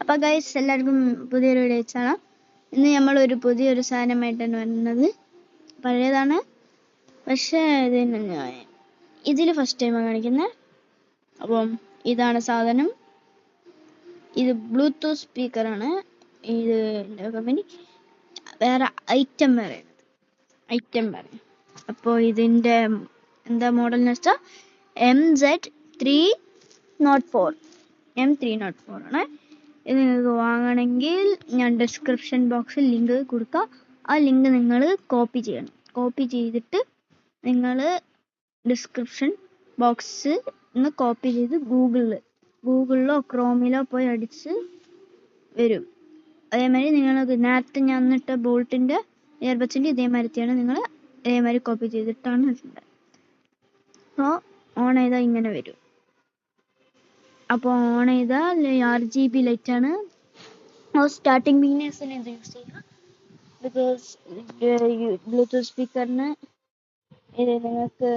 അപ്പോൾ ഗൈസ് എല്ലാവർക്കും പുതിയൊരു വീഡിയോ കാണാം. ഇന്ന് നമ്മളൊരു പുതിയൊരു സാധനമായിട്ടാണ് വരുന്നത്. പഴയതാണ്, പക്ഷേ ഇതിൽ ഫസ്റ്റ് ടൈമാണ് കാണിക്കുന്നത്. അപ്പം ഇതാണ് സാധനം. ഇത് ബ്ലൂടൂത്ത് സ്പീക്കറാണ്. ഇത് കമ്പനി വേറെ ഐറ്റം വേറെ. അപ്പോൾ ഇതിൻ്റെ എന്താ മോഡൽ എന്ന് വെച്ചാൽ M304 ആണ്. ഇത് നിങ്ങൾക്ക് വാങ്ങണമെങ്കിൽ ഞാൻ ഡിസ്ക്രിപ്ഷൻ ബോക്സിൽ ലിങ്ക് കൊടുക്കാം. ആ ലിങ്ക് നിങ്ങൾ കോപ്പി ചെയ്യണം. കോപ്പി ചെയ്തിട്ട് നിങ്ങൾ ഡിസ്ക്രിപ്ഷൻ ബോക്സ് ഒന്ന് കോപ്പി ചെയ്ത് ഗൂഗിളിലോ ക്രോമിലോ പോയി അടിച്ച് വരും. അതേമാതിരി നിങ്ങൾക്ക് നേരത്തെ ഞാൻ ഇട്ട ബോൾട്ടിൻ്റെ ഇയർബഡ്സിൻ്റെ ഇതേമാതിരിയാണ് നിങ്ങൾ ഇതേമാതിരി കോപ്പി ചെയ്തിട്ടാണ് ഇടുന്നത്. അപ്പോൾ ഓൺ ചെയ്താൽ ഇങ്ങനെ വരും. അപ്പോൾ ഓൺ ചെയ്താൽ RGB ലൈറ്റാണ്. സ്റ്റാർട്ടിങ് ബിഗിനേഴ്സിന് ഇത് യൂസ് ചെയ്യാം. ബിക്കോസ് ബ്ലൂടൂത്ത് സ്പീക്കറിന് ഇത് നിങ്ങൾക്ക്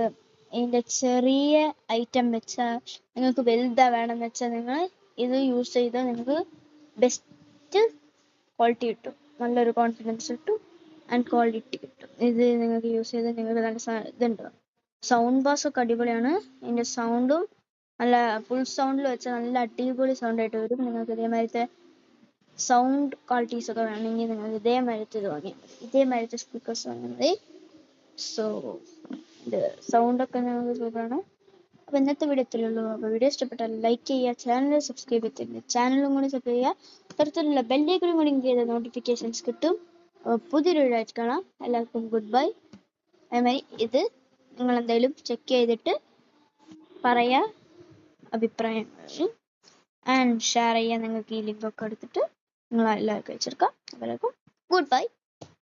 ഇതിൻ്റെ ചെറിയ ഐറ്റം വെച്ചാൽ നിങ്ങൾക്ക് വലുതാ വേണമെന്ന് വെച്ചാൽ നിങ്ങൾ ഇത് യൂസ് ചെയ്താൽ നിങ്ങൾക്ക് ബെസ്റ്റ് ക്വാളിറ്റി കിട്ടും, നല്ലൊരു കോൺഫിഡൻസ് കിട്ടും ആൻഡ് ക്വാളിറ്റി കിട്ടും. ഇത് നിങ്ങൾക്ക് യൂസ് ചെയ്താൽ നിങ്ങൾക്ക് നല്ല ഇതുണ്ടാവും. സൗണ്ട് ബാസ് ഒക്കെ അടിപൊളിയാണ്. ഇതിൻ്റെ സൗണ്ടും നല്ല ഫുൾ സൗണ്ടിൽ വെച്ചാൽ നല്ല അടിപൊളി സൗണ്ടായിട്ട് വരും. നിങ്ങൾക്ക് ഇതേമാതിരത്തെ സൗണ്ട് ക്വാളിറ്റീസ് ഒക്കെ വേണമെങ്കിൽ നിങ്ങൾക്ക് ഇതേമാതിരത്തെ സ്പീക്കേഴ്സ് വാങ്ങിയാൽ മതി. സോ ഇത് സൗണ്ടൊക്കെ നിങ്ങൾക്ക് സൂപ്പറാണ്. അപ്പോൾ ഇന്നത്തെ വീഡിയോ ഇത്രയേ ഉള്ളൂ. അപ്പോൾ വീഡിയോ ഇഷ്ടപ്പെട്ടാൽ ലൈക്ക് ചെയ്യുക, ചാനൽ സബ്സ്ക്രൈബ് ചെയ്തിട്ടുണ്ട് ചാനലും കൂടി സബ്സ്ക്രൈബ് ചെയ്യുക. അത്തരത്തിലുള്ള ബെല്ലൈക്കൺ കൂടി ചെയ്ത നോട്ടിഫിക്കേഷൻസ് കിട്ടും. പുതിയൊരു വീഡിയോ ആയിട്ട് കാണാം. എല്ലാവർക്കും ഗുഡ് ബൈ. അതേമാതിരി ഇത് നിങ്ങളെന്തായാലും ചെക്ക് ചെയ്തിട്ട് പറയുക അഭിപ്രായങ്ങൾ ആൻഡ് ഷെയർ ചെയ്യാൻ നിങ്ങൾക്ക് ഈ ലിങ്കൊക്കെ എടുത്തിട്ട് നിങ്ങൾ എല്ലാവർക്കും അയച്ചെടുക്കാം. എല്ലാവർക്കും ഗുഡ് ബൈ.